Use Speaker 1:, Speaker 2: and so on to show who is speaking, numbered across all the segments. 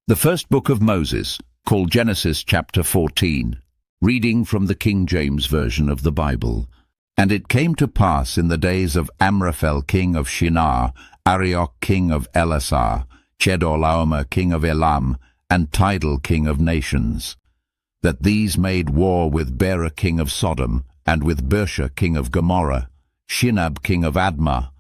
Speaker 1: The first book of Moses, called Genesis chapter 14, reading from the King James Version of the Bible. And it came to pass in the days of Amraphel king of Shinar, Arioch king of Ellasar, Chedorlaomer king of Elam, and Tidal king of nations, that these made war with Bera king of Sodom, and with Birsha king of Gomorrah, Shinab king of Admah,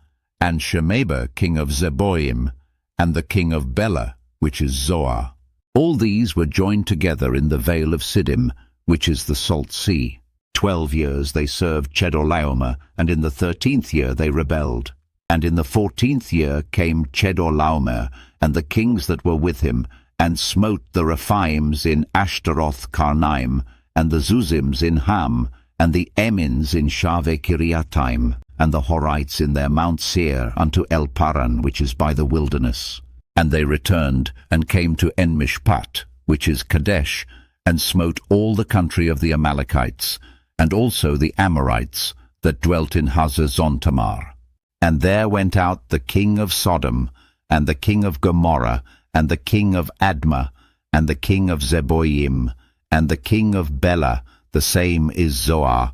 Speaker 1: and Shemeber king of Zeboiim, and the king of Bela, which is Zoar. All these were joined together in the vale of Siddim, which is the salt sea. 12 years they served Chedorlaomer, and in the 13th year they rebelled. And in the 14th year came Chedorlaomer, and the kings that were with him, and smote the Rephaims in Ashteroth Karnaim, and the Zuzims in Ham, and the Emins in Shaveh Kiriathaim, and the Horites in their Mount Seir unto Elparan, which is by the wilderness. And they returned, and came to En-mishpat, which is Kadesh, and smote all the country of the Amalekites, and also the Amorites, that dwelt in Hazazontamar. And there went out the king of Sodom, and the king of Gomorrah, and the king of Admah, and the king of Zeboiim, and the king of Bela, the same is Zoar.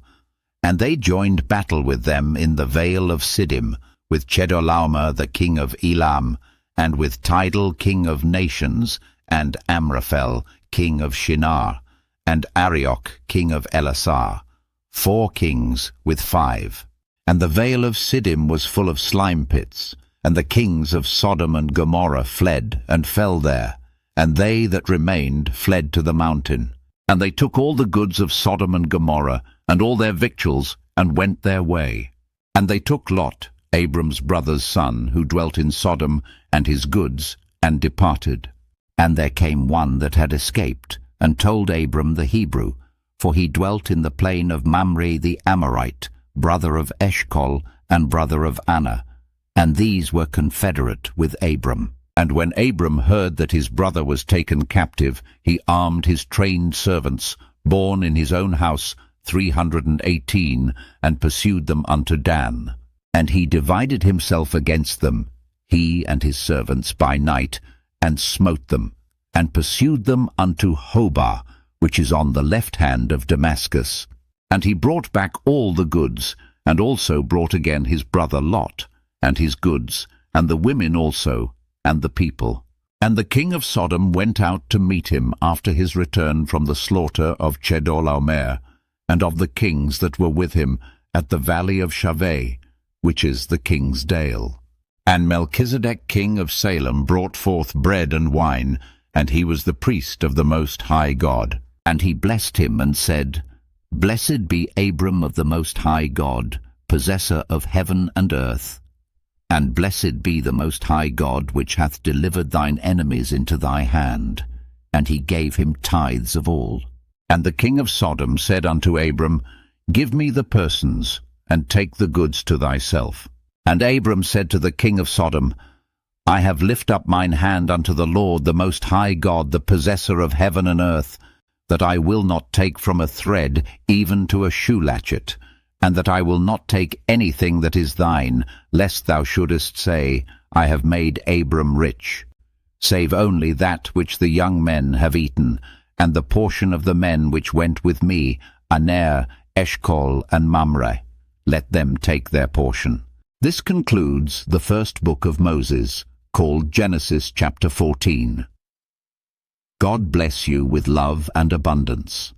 Speaker 1: And they joined battle with them in the vale of Siddim, with Chedorlaomer the king of Elam, and with Tidal king of nations, and Amraphel king of Shinar, and Arioch king of Ellasar, 4 kings with 5. And the vale of Siddim was full of slime pits, and the kings of Sodom and Gomorrah fled and fell there, and they that remained fled to the mountain. And they took all the goods of Sodom and Gomorrah, and all their victuals, and went their way. And they took Lot, Abram's brother's son, who dwelt in Sodom, and his goods, and departed. And there came one that had escaped, and told Abram the Hebrew, for he dwelt in the plain of Mamre the Amorite, brother of Eshcol, and brother of Anna, and these were confederate with Abram. And when Abram heard that his brother was taken captive, he armed his trained servants, born in his own house, 318, and pursued them unto Dan. And he divided himself against them, he and his servants, by night, and smote them, and pursued them unto Hobah, which is on the left hand of Damascus. And he brought back all the goods, and also brought again his brother Lot, and his goods, and the women also, and the people. And the king of Sodom went out to meet him after his return from the slaughter of Chedorlaomer, and of the kings that were with him, at the valley of Shaveh, which is the king's dale. And Melchizedek king of Salem brought forth bread and wine, and he was the priest of the Most High God. And he blessed him and said, Blessed be Abram of the Most High God, possessor of heaven and earth. And blessed be the Most High God, which hath delivered thine enemies into thy hand. And he gave him tithes of all. And the king of Sodom said unto Abram, Give me the persons, and take the goods to thyself. And Abram said to the king of Sodom, I have lift up mine hand unto the Lord, the Most High God, the possessor of heaven and earth, that I will not take from a thread even to a shoe latchet, and that I will not take anything that is thine, lest thou shouldest say, I have made Abram rich, save only that which the young men have eaten, and the portion of the men which went with me, Aner, Eshcol, and Mamre. Let them take their portion. This concludes the first book of Moses, called Genesis chapter 14. God bless you with love and abundance.